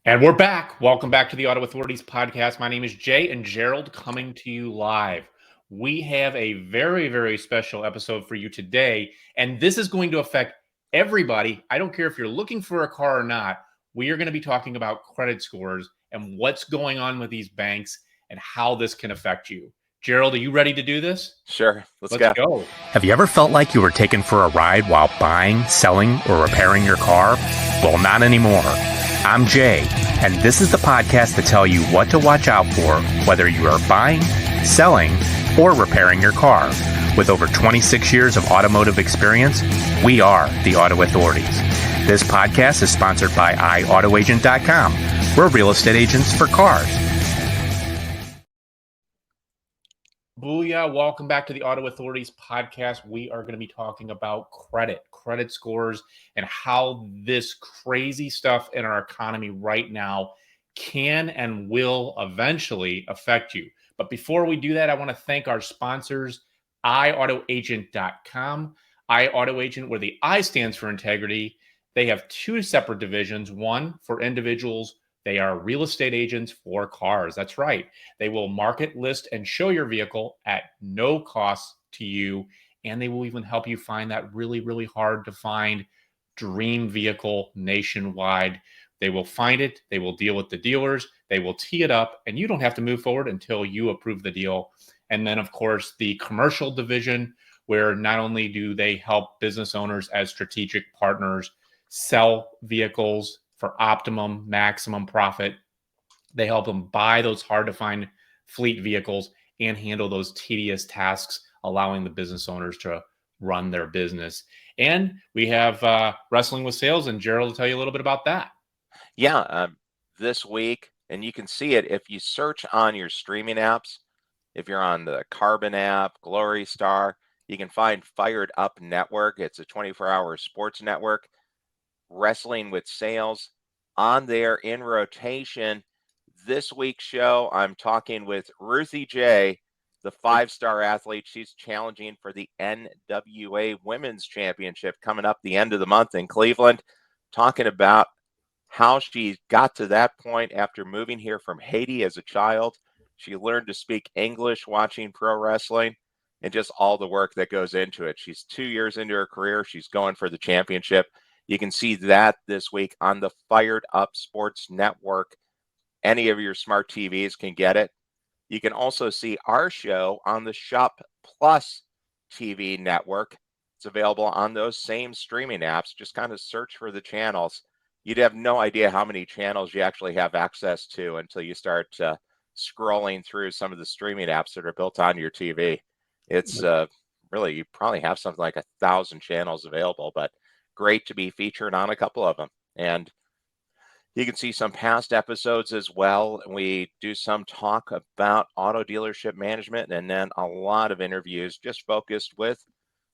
And we're back. Welcome back to the Auto Authorities Podcast. My name is Jay and Gerald coming to you live. We have a very, very special episode for you today, and this is going to affect everybody. I don't care if you're looking for a car or not. We are going to be talking about credit scores and what's going on with these banks and how this can affect you. Gerald, are you ready to do this? Sure, let's Let's go. go. Have you ever felt like you were taken for a ride while buying, selling, or repairing your car? Well, not anymore. I'm Jay, and this is the podcast to tell you what to watch out for, whether you are buying, selling, or repairing your car. With over 26 years of automotive experience, we are the Auto Authorities. This podcast is sponsored by iAutoAgent.com. We're real estate agents for cars. Booyah. Welcome back to the Auto Authorities Podcast. We are going to be talking about credit scores, and how this crazy stuff in our economy right now can and will eventually affect you. But before we do that, I want to thank our sponsors, iAutoAgent.com. iAutoAgent, where the I stands for integrity. They have two separate divisions, one for individuals. They are real estate agents for cars. That's right. They will market, list, and show your vehicle at no cost to you. And they will even help you find that really, really hard to find dream vehicle nationwide. They will find it. They will deal with the dealers. They will tee it up, and you don't have to move forward until you approve the deal. And then, of course, the commercial division, where not only do they help business owners as strategic partners sell vehicles for optimum, maximum profit, they help them buy those hard to find fleet vehicles and handle those tedious tasks, allowing the business owners to run their business. And we have Wrestling with Sales, and Gerald will tell you a little bit about that. Yeah, this week, and you can see it if you search on your streaming apps. If you're on the Carbon app, Glory Star, you can find Fired Up Network. It's a 24-hour sports network. Wrestling with Sales on there in rotation. This week's show, I'm talking with Ruthie J, the 5-star athlete. She's challenging for the NWA Women's Championship coming up the end of the month in Cleveland, talking about how she got to that point after moving here from Haiti as a child. She learned to speak English watching pro wrestling, and just all the work that goes into it. She's 2 years into her career. She's going for the championship. You can see that this week on the Fired Up Sports Network. Any of your smart TVs can get it. You can also see our show on the Shop Plus TV network. It's available on those same streaming apps. Just kind of search for the channels. You'd have no idea how many channels you actually have access to until you start scrolling through some of the streaming apps that are built on your TV. It's really, you probably have something like 1,000 channels available, but great to be featured on a couple of them. And you can see some past episodes as well. We do some talk about auto dealership management, and then a lot of interviews just focused with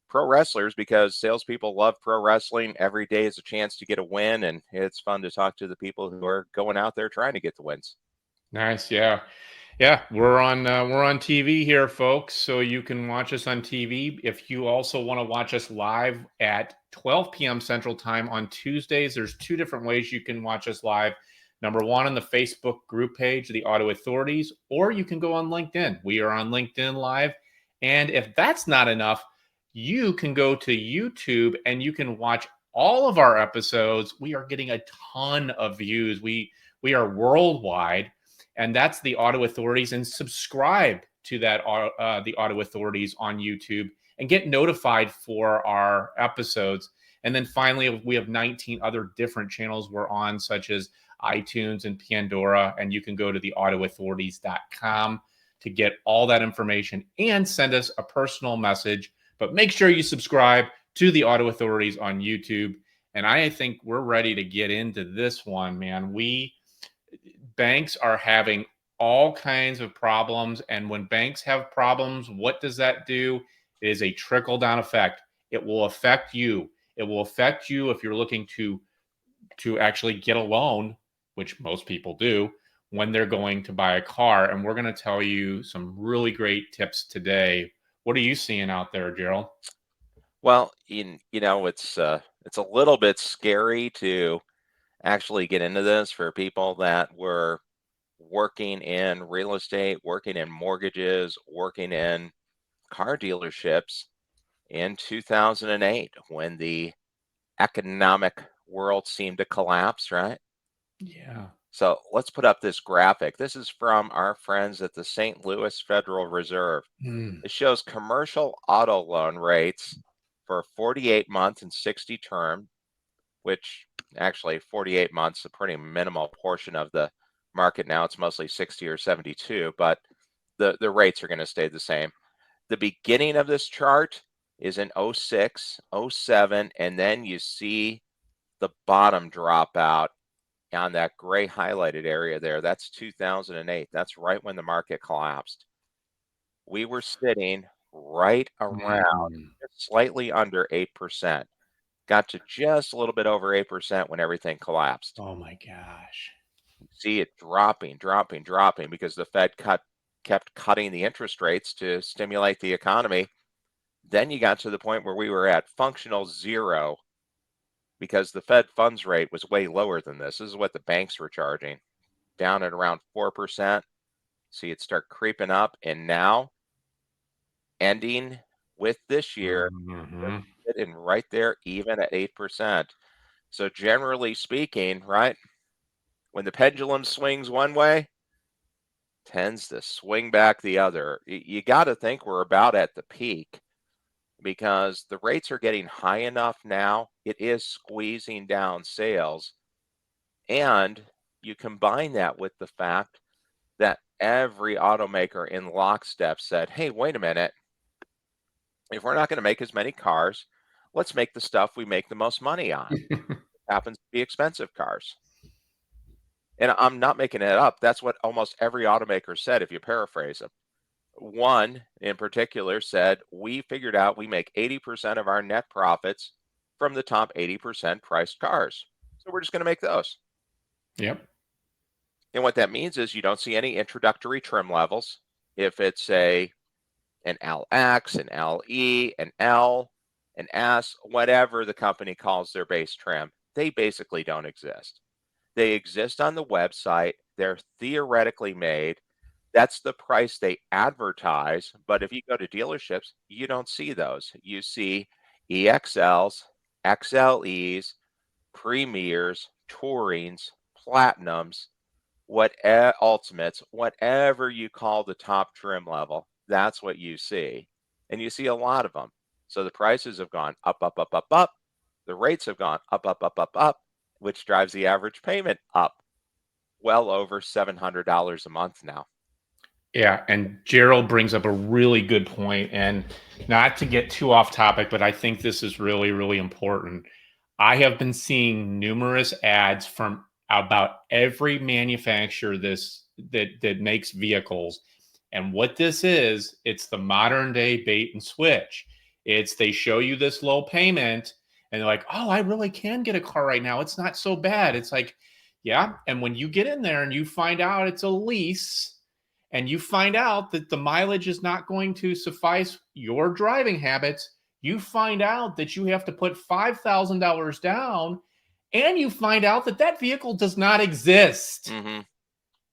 pro wrestlers, because salespeople love pro wrestling. Every day is a chance to get a win, and it's fun to talk to the people who are going out there trying to get the wins. Nice. Yeah. Yeah, we're on TV here, folks, so you can watch us on TV. If you also want to watch us live at 12 p.m. Central Time on Tuesdays, there's two different ways you can watch us live. Number one, on the Facebook group page, the Auto Authorities, or you can go on LinkedIn. We are on LinkedIn Live. And if that's not enough, you can go to YouTube and you can watch all of our episodes. We are getting a ton of views. We are worldwide. And that's the Auto Authorities. And subscribe to that the Auto Authorities on YouTube and get notified for our episodes. And then finally, we have 19 other different channels we're on, such as iTunes and Pandora. And you can go to the AutoAuthorities.com to get all that information and send us a personal message. But make sure you subscribe to the Auto Authorities on YouTube. And I think we're ready to get into this one, man. Banks are having all kinds of problems. And when banks have problems, what does that do? It is a trickle-down effect. It will affect you. It will affect you if you're looking to actually get a loan, which most people do, when they're going to buy a car. And we're going to tell you some really great tips today. What are you seeing out there, Gerald? Well, it's a little bit scary to actually get into this for people that were working in real estate, working in mortgages, working in car dealerships in 2008 when the economic world seemed to collapse, right? Yeah. So let's put up this graphic. This is from our friends at the St. Louis Federal Reserve. Mm. It shows commercial auto loan rates for 48-month and 60 term, which actually 48 months, a pretty minimal portion of the market now. It's mostly 60 or 72, but the rates are going to stay the same. The beginning of this chart is in 06, 07, and then you see the bottom drop out on that gray highlighted area there. That's 2008. That's right when the market collapsed. We were sitting right around Mm. slightly under 8%. Got to just a little bit over 8% when everything collapsed. Oh my gosh. See it dropping because the Fed kept cutting the interest rates to stimulate the economy. Then you got to the point where we were at functional zero because the Fed funds rate was way lower than this. This is what the banks were charging, down at around 4%. See it start creeping up, and now ending with this year, Mm-hmm. sitting right there, even at 8%. So generally speaking, right, when the pendulum swings one way, tends to swing back the other. You got to think we're about at the peak because the rates are getting high enough now. It is squeezing down sales. And you combine that with the fact that every automaker in lockstep said, hey, wait a minute. If we're not going to make as many cars, let's make the stuff we make the most money on. It happens to be expensive cars. And I'm not making it up. That's what almost every automaker said, if you paraphrase them. One in particular said, we figured out we make 80% of our net profits from the top 80% priced cars. So we're just going to make those. Yep. And what that means is you don't see any introductory trim levels. If it's an LX, an LE, an L, an S, whatever the company calls their base trim, they basically don't exist. They exist on the website. They're theoretically made. That's the price they advertise. But if you go to dealerships, you don't see those. You see EXLs, XLEs, Premiers, Tourings, Platinums, Ultimates, whatever you call the top trim level, that's what you see. And you see a lot of them. So the prices have gone up, up, up, up, up. The rates have gone up, up, up, up, up, which drives the average payment up well over $700 a month now. Yeah, and Gerald brings up a really good point, and not to get too off topic, but I think this is really, really important. I have been seeing numerous ads from about every manufacturer that makes vehicles, and what this is, it's the modern day bait and switch. It's they show you this low payment, and they're like, "Oh, I really can get a car right now. It's not so bad." It's like, yeah, and when you get in there and you find out it's a lease and you find out that the mileage is not going to suffice your driving habits, you find out that you have to put $5,000 down, and you find out that that vehicle does not exist. Mm-hmm.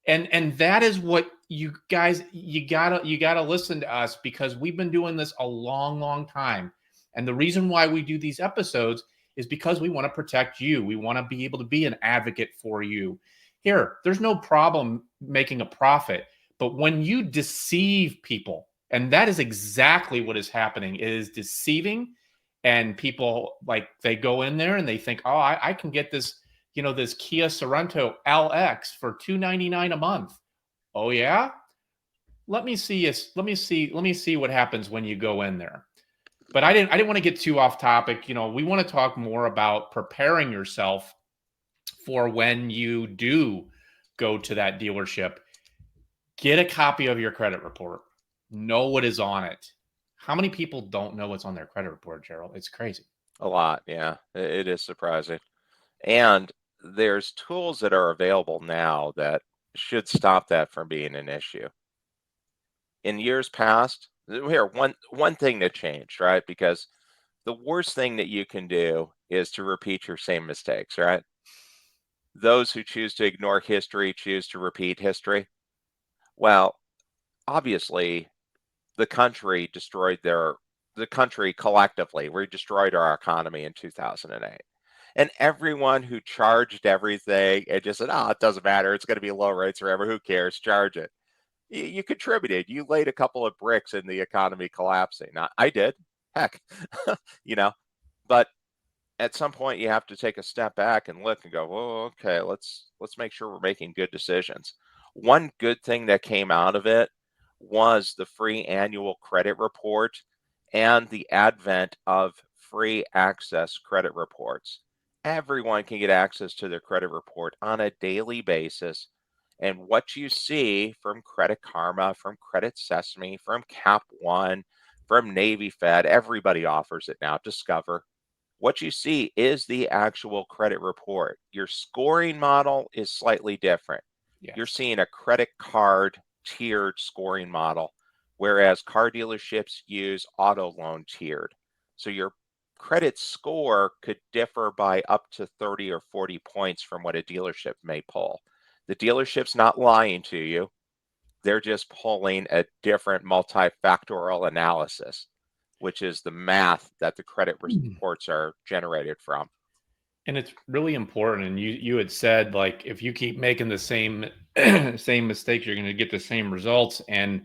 And that is what you guys, you gotta listen to us, because we've been doing this a long, long time. And the reason why we do these episodes is because we want to protect you. We want to be able to be an advocate for you. Here, there's no problem making a profit. But when you deceive people, and that is exactly what is happening, it is deceiving. And people, like, they go in there and they think, oh, I can get this, this Kia Sorento LX for $299 a month. Oh yeah? Let me see what happens when you go in there. But I didn't want to get too off topic. We want to talk more about preparing yourself for when you do go to that dealership. Get a copy of your credit report. Know what is on it. How many people don't know what's on their credit report, Gerald? It's crazy. A lot, yeah. It is surprising. And there's tools that are available now that should stop that from being an issue. In years past, here, one thing that changed, right? Because the worst thing that you can do is to repeat your same mistakes, right? those who choose to ignore history choose to repeat history. Well, obviously, the country collectively, we destroyed our economy in 2008. And everyone who charged everything and just said, oh, it doesn't matter, it's going to be low rates forever, who cares, charge it. You contributed. You laid a couple of bricks in the economy collapsing. Now, I did. Heck, you know, but at some point you have to take a step back and look and go, well, okay, let's make sure we're making good decisions. One good thing that came out of it was the free annual credit report and the advent of free access credit reports. Everyone can get access to their credit report on a daily basis. And what you see from Credit Karma, from Credit Sesame, from Cap One, from Navy Fed, everybody offers it now, Discover. What you see is the actual credit report. Your scoring model is slightly different. Yes. You're seeing a credit card tiered scoring model, whereas car dealerships use auto loan tiered. So your credit score could differ by up to 30 or 40 points from what a dealership may pull. The dealership's not lying to you. They're just pulling a different multifactorial analysis, which is the math that the credit reports are generated from. And it's really important. And you had said, like, if you keep making the same same mistakes, you're going to get the same results. And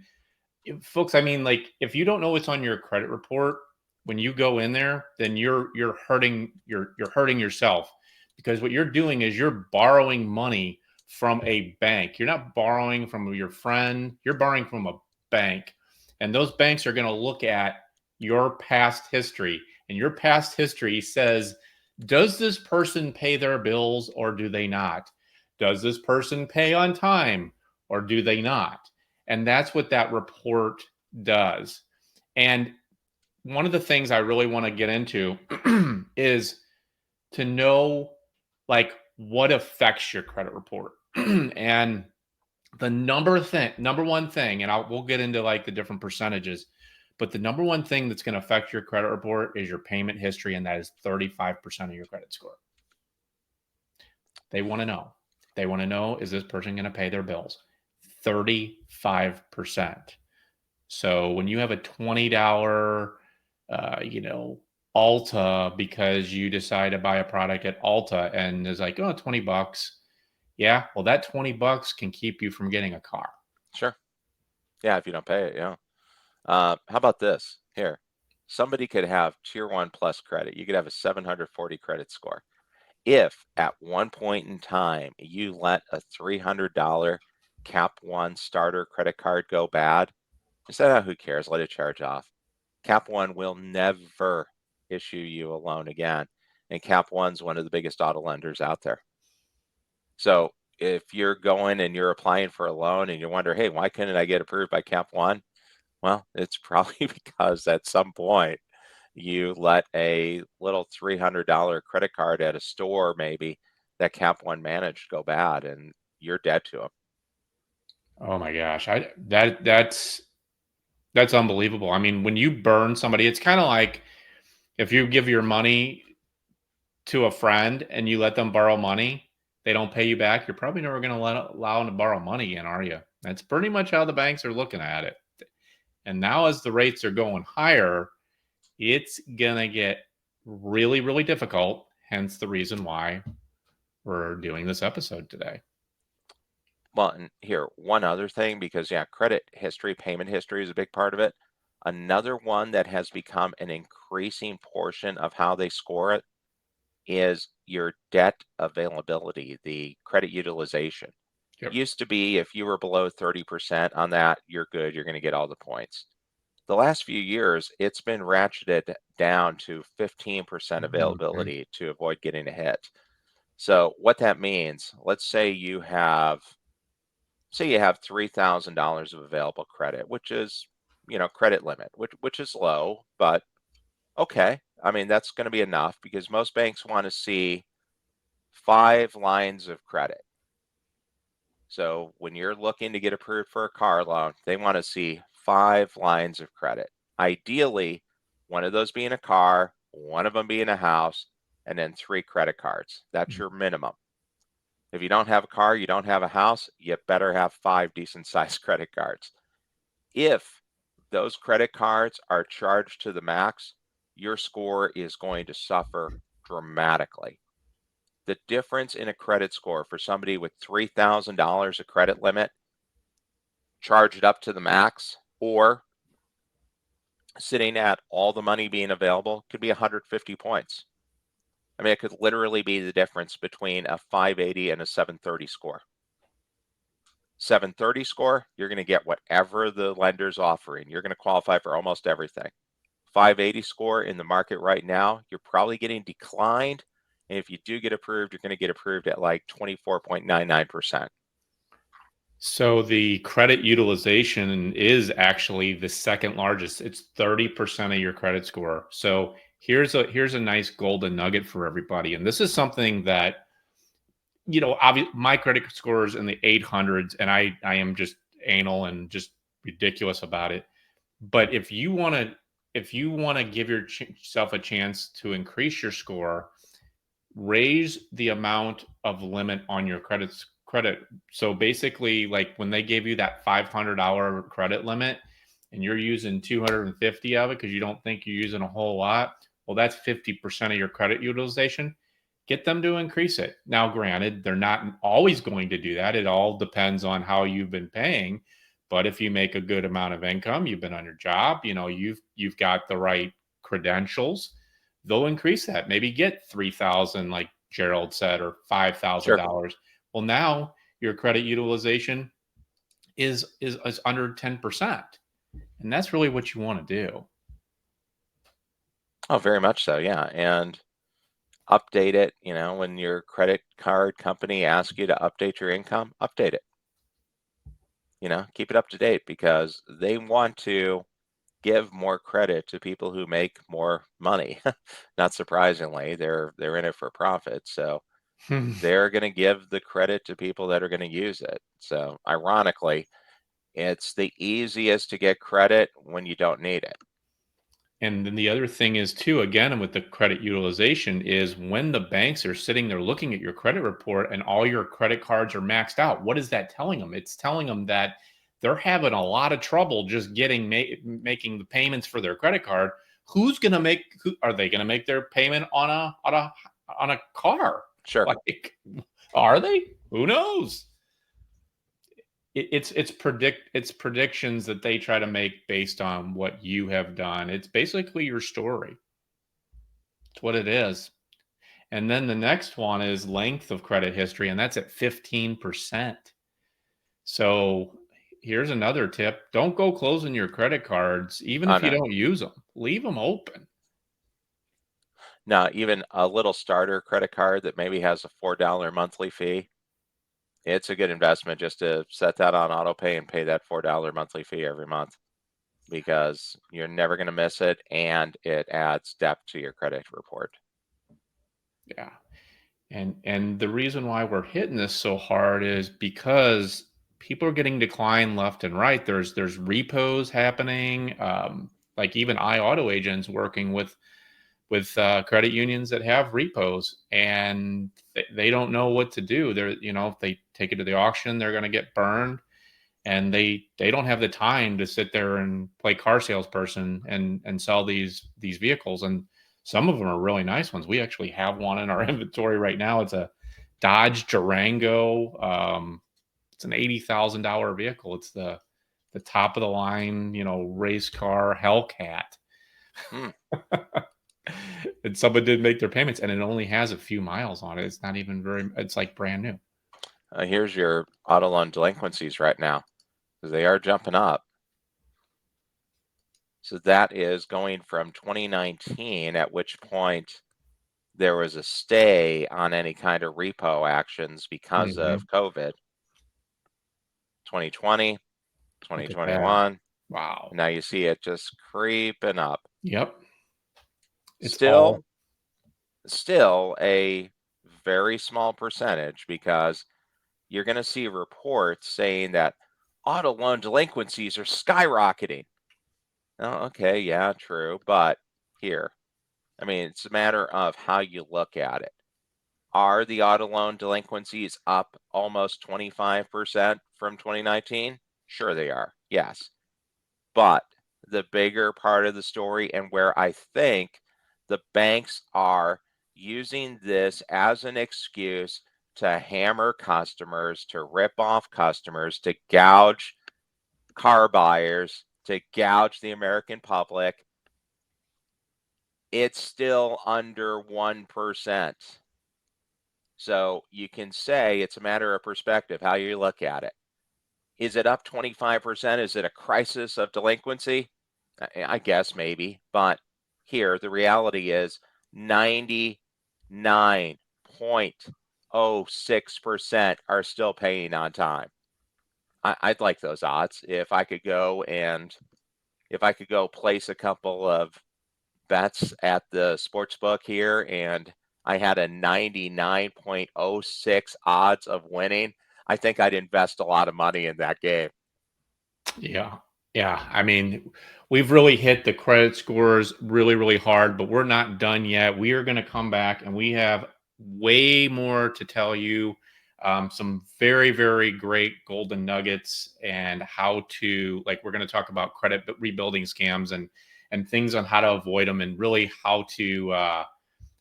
folks, I mean, like, if you don't know what's on your credit report when you go in there, then you're hurting you're hurting yourself, because what you're doing is you're borrowing money from a bank. You're not borrowing from your friend. You're borrowing from a bank, and those banks are going to look at your past history, and your past history says, does this person pay their bills or do they not? Does this person pay on time or do they not? And that's what that report does. And one of the things I really want to get into is to know, like, what affects your credit report. And the number one thing, and we'll get into like the different percentages, but the number one thing that's going to affect your credit report is your payment history, and that is 35% of your credit score. They want to know. They want to know, is this person going to pay their bills? 35%. So when you have a $20, Alta, because you decide to buy a product at Alta and is like, oh, $20. Yeah, well, that $20 can keep you from getting a car. Sure. Yeah, if you don't pay it, yeah. How about this? Here, somebody could have Tier 1 plus credit. You could have a 740 credit score. If at one point in time you let a $300 Cap One starter credit card go bad, instead of who cares, let it charge off. Cap One will never issue you a loan again. And Cap One's one of the biggest auto lenders out there. So if you're going and you're applying for a loan and you wonder, hey, why couldn't I get approved by Cap One? Well, it's probably because at some point you let a little $300 credit card at a store, maybe, that Cap One managed go bad, and you're dead to them. Oh my gosh, that's unbelievable. I mean, when you burn somebody, it's kind of like if you give your money to a friend and you let them borrow money, they don't pay you back. You're probably never going to allow them to borrow money again, are you? That's pretty much how the banks are looking at it. And now, as the rates are going higher, it's going to get really, really difficult. Hence the reason why we're doing this episode today. Well, and here, one other thing, because yeah, credit history, payment history is a big part of it. Another one that has become an increasing portion of how they score it is your debt availability, the credit utilization. Yep. Used to be if you were below 30% on that, you're good, you're going to get all the points. The last few years, it's been ratcheted down to 15% availability to avoid getting a hit. So what that means, let's say you have $3,000 of available credit, which is, credit limit, which is low, but okay. I mean, that's going to be enough because most banks want to see 5 lines of credit. So when you're looking to get approved for a car loan, they want to see 5 lines of credit. Ideally, one of those being a car, one of them being a house, and then 3 credit cards. That's your minimum. If you don't have a car, you don't have a house, you better have 5 decent-sized credit cards. If those credit cards are charged to the max, your score is going to suffer dramatically. The difference in a credit score for somebody with $3,000 of credit limit charged up to the max or sitting at all the money being available could be 150 points. I mean, it could literally be the difference between a 580 and a 730 score. 730 score, you're going to get whatever the lender's offering. You're going to qualify for almost everything. 580 score in the market right now, you're probably getting declined. And if you do get approved, you're going to get approved at like 24.99%. So the credit utilization is actually the second largest. It's 30% of your credit score. So here's a nice golden nugget for everybody. And this is something that, my credit score is in the 800s, and I am just anal and just ridiculous about it. But if you want to give yourself a chance to increase your score, raise the amount of limit on your credit. So basically, like when they gave you that $500 credit limit and you're using 250 of it because you don't think you're using a whole lot, well, that's 50% of your credit utilization. Get them to increase it. Now, granted, they're not always going to do that. It all depends on how you've been paying. But if you make a good amount of income, you've been on your job, you've got the right credentials, they'll increase that. Maybe get 3,000, like Gerald said, or $5,000. Sure. Well, now your credit utilization is under 10%. And that's really what you want to do. Oh, very much so. Yeah. And update it. When your credit card company asks you to update your income, update it. Keep it up to date because they want to give more credit to people who make more money. Not surprisingly, they're in it for profit. So they're going to give the credit to people that are going to use it. So ironically, it's the easiest to get credit when you don't need it. And then the other thing is too, again, with the credit utilization is when the banks are sitting there looking at your credit report and all your credit cards are maxed out, what is that telling them? It's telling them that they're having a lot of trouble just making the payments for their credit card. Are they going to make their payment on a car? Sure. Like, are they? Who knows? It's predictions that they try to make based on what you have done. It's basically your story. It's what it is. And then the next one is length of credit history, and that's at 15%. So here's another tip. Don't go closing your credit cards, even if you don't use them. Leave them open. Now, even a little starter credit card that maybe has a $4 monthly fee, it's a good investment just to set that on auto pay and pay that $4 monthly fee every month because you're never going to miss it and it adds depth to your credit report. Yeah. And the reason why we're hitting this so hard is because people are getting declined left and right. There's repos happening. Like even iAuto agents working with credit unions that have repos, and they don't know what to do. If they take it to the auction, they're going to get burned, and they don't have the time to sit there and play car salesperson and sell these vehicles. And some of them are really nice ones. We actually have one in our inventory right now. It's a Dodge Durango. It's an $80,000 vehicle. It's the top of the line, race car Hellcat. And someone did make their payments, and it only has a few miles on it. It's not even it's like brand new. Here's your auto loan delinquencies right now, because they are jumping up. So that is going from 2019, at which point there was a stay on any kind of repo actions because of COVID. 2020, 2021. Wow. Now you see it just creeping up. Yep. It's still a very small percentage because you're going to see reports saying that auto loan delinquencies are skyrocketing. Oh, okay, yeah, true. But it's a matter of how you look at it. Are the auto loan delinquencies up almost 25% from 2019? Sure they are, yes. But the bigger part of the story, and where I think the banks are using this as an excuse to hammer customers, to rip off customers, to gouge car buyers, to gouge the American public, it's still under 1%. So you can say it's a matter of perspective, how you look at it. Is it up 25%? Is it a crisis of delinquency? I guess maybe. But here, the reality is 99.06% are still paying on time. I'd like those odds. If I could go place a couple of bets at the sports book here and I had a 99.06 odds of winning, I think I'd invest a lot of money in that game. Yeah. Yeah. I mean, we've really hit the credit scores really, really hard, but we're not done yet. We are going to come back and we have way more to tell you. Some very, very great golden nuggets and how to, like, we're going to talk about credit rebuilding scams and things on how to avoid them and really how to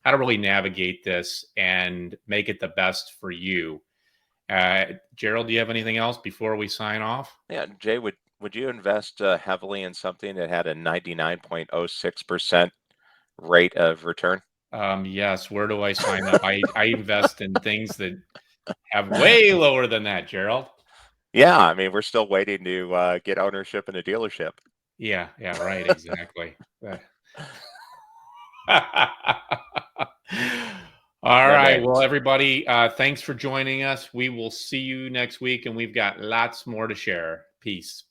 really navigate this and make it the best for you. Gerald, do you have anything else before we sign off? Yeah, Jay, would you invest heavily in something that had a 99.06% rate of return? Yes. Where do I sign up? I invest in things that have way lower than that, Gerald. Yeah, I mean, we're still waiting to get ownership in a dealership. Yeah. Yeah. Right. Exactly. All right. Well, everybody, thanks for joining us. We will see you next week, and we've got lots more to share. Peace.